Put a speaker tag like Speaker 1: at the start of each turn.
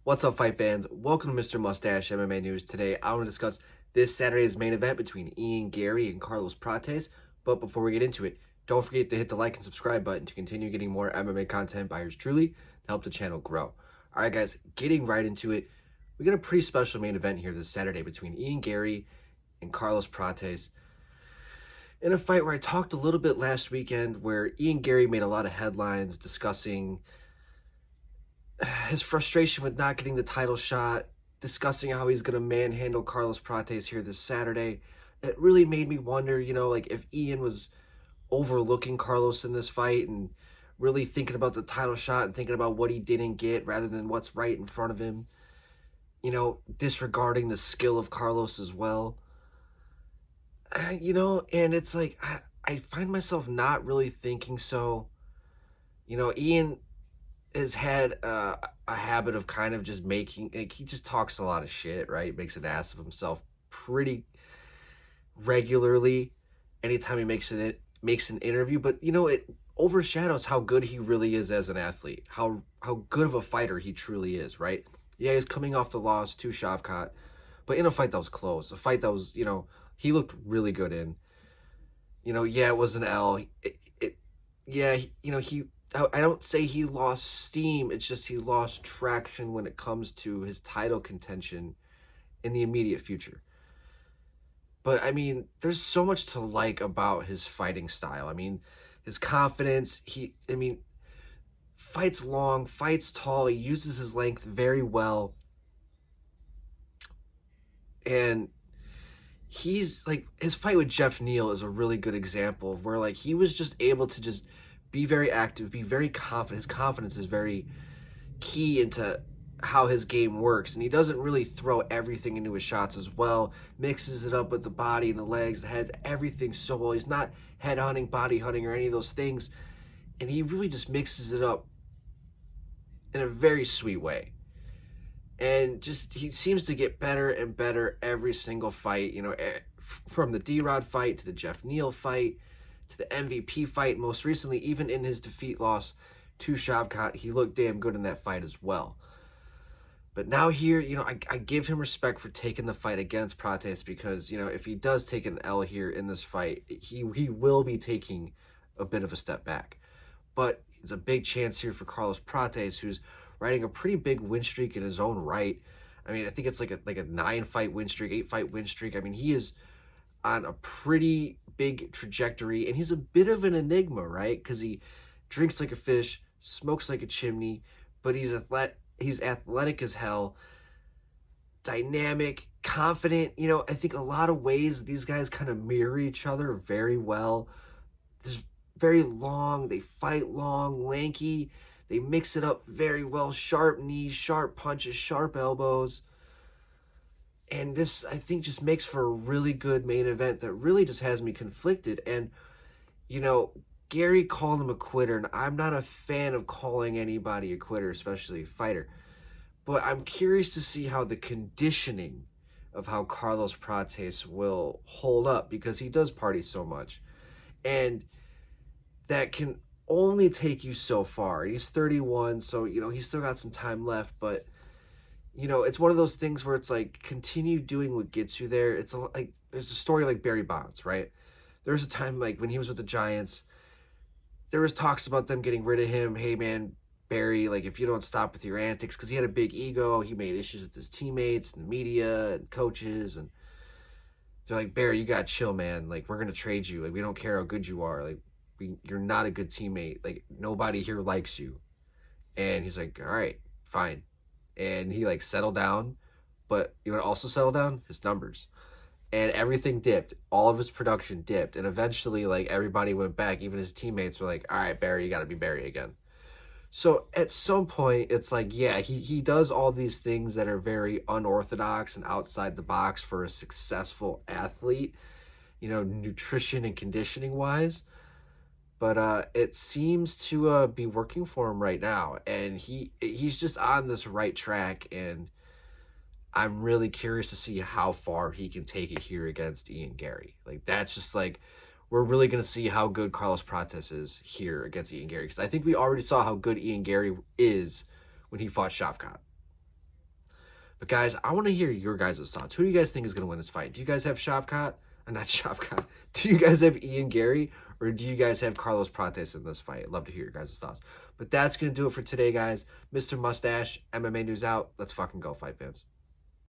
Speaker 1: What's up, fight fans? Welcome to Mr. Mustache MMA News. Today, I want to discuss this Saturday's main event between Ian Garry and Carlos Prates. But before we get into it, don't forget to hit the like and subscribe button to continue getting more MMA content by yours truly to help the channel grow. All right, guys, getting right into it, we got a pretty special main event here this Saturday between Ian Garry and Carlos Prates. In a fight where I talked a little bit last weekend, where Ian Garry made a lot of headlines discussing his frustration with not getting the title shot, discussing how he's going to manhandle Carlos Prates here this Saturday. It really made me wonder, like if Ian was overlooking Carlos in this fight and really thinking about the title shot and thinking about what he didn't get rather than what's right in front of him, disregarding the skill of Carlos as well. And it's like, I find myself not really thinking so. Ian has had a habit of kind of just making, like, he just talks a lot of shit, right? Makes an ass of himself pretty regularly anytime he makes an interview. But it overshadows how good he really is as an athlete, how good of a fighter he truly is, right? Yeah, he's coming off the loss to Shavkat, but in a fight that was close, a fight that was, he looked really good in. Yeah, it was an L. Yeah, he I don't say he lost steam. It's just he lost traction when it comes to his title contention in the immediate future. But, I mean, there's so much to like about his fighting style. I mean, his confidence, fights long, fights tall. He uses his length very well. And he's, like, his fight with Jeff Neal is a really good example of where, like, he was just able to just be very active, be very confident. His confidence is very key into how his game works, and he doesn't really throw everything into his shots as well. Mixes it up with the body and the legs, the heads, everything so well. He's not head hunting, body hunting, or any of those things, and he really just mixes it up in a very sweet way. And just he seems to get better and better every single fight. From the D-Rod fight to the Jeff Neal fight to the MVP fight, most recently, even in his defeat loss to Shavkat, he looked damn good in that fight as well. But now here, I give him respect for taking the fight against Prates because, if he does take an L here in this fight, he will be taking a bit of a step back. But it's a big chance here for Carlos Prates, who's riding a pretty big win streak in his own right. I mean, I think it's like a 9-fight win streak, 8-fight win streak. I mean, he is on a pretty big trajectory, and he's a bit of an enigma, right? Because he drinks like a fish, smokes like a chimney, but he's athletic as hell, dynamic, confident. I think a lot of ways these guys kind of mirror each other very well. They're very long, they fight long, lanky, they mix it up very well, sharp knees, sharp punches, sharp elbows. And this, I think, just makes for a really good main event that really just has me conflicted. And, Garry called him a quitter, and I'm not a fan of calling anybody a quitter, especially a fighter. But I'm curious to see how the conditioning of how Carlos Prates will hold up, because he does party so much. And that can only take you so far. He's 31, so, he's still got some time left, but it's one of those things where it's like, continue doing what gets you there. It's like, there's a story like Barry Bonds, right? There's a time like when he was with the Giants, there was talks about them getting rid of him. Hey man, Barry, like if you don't stop with your antics, because he had a big ego, he made issues with his teammates and the media and coaches, and they're like, Barry, you gotta chill, man. Like we're gonna trade you. Like we don't care how good you are. Like you're not a good teammate. Like nobody here likes you. And he's like, all right, fine. And he like settled down, but you know what also settled down? His numbers. And everything dipped. All of his production dipped. And eventually, like, everybody went back. Even his teammates were like, all right, Barry, you got to be Barry again. So at some point, it's like, yeah, he does all these things that are very unorthodox and outside the box for a successful athlete, nutrition and conditioning wise. But it seems to be working for him right now. And he's just on this right track. And I'm really curious to see how far he can take it here against Ian Garry. Like, that's just like, we're really going to see how good Carlos Prates is here against Ian Garry. Because I think we already saw how good Ian Garry is when he fought Shavkat. But guys, I want to hear your guys' thoughts. Who do you guys think is going to win this fight? Do you guys have Shavkat? Not Shavkat. Do you guys have Ian Gary? Or do you guys have Carlos Prates in this fight? I'd love to hear your guys' thoughts. But that's going to do it for today, guys. Mr. Mustache, MMA News out. Let's fucking go, fight fans.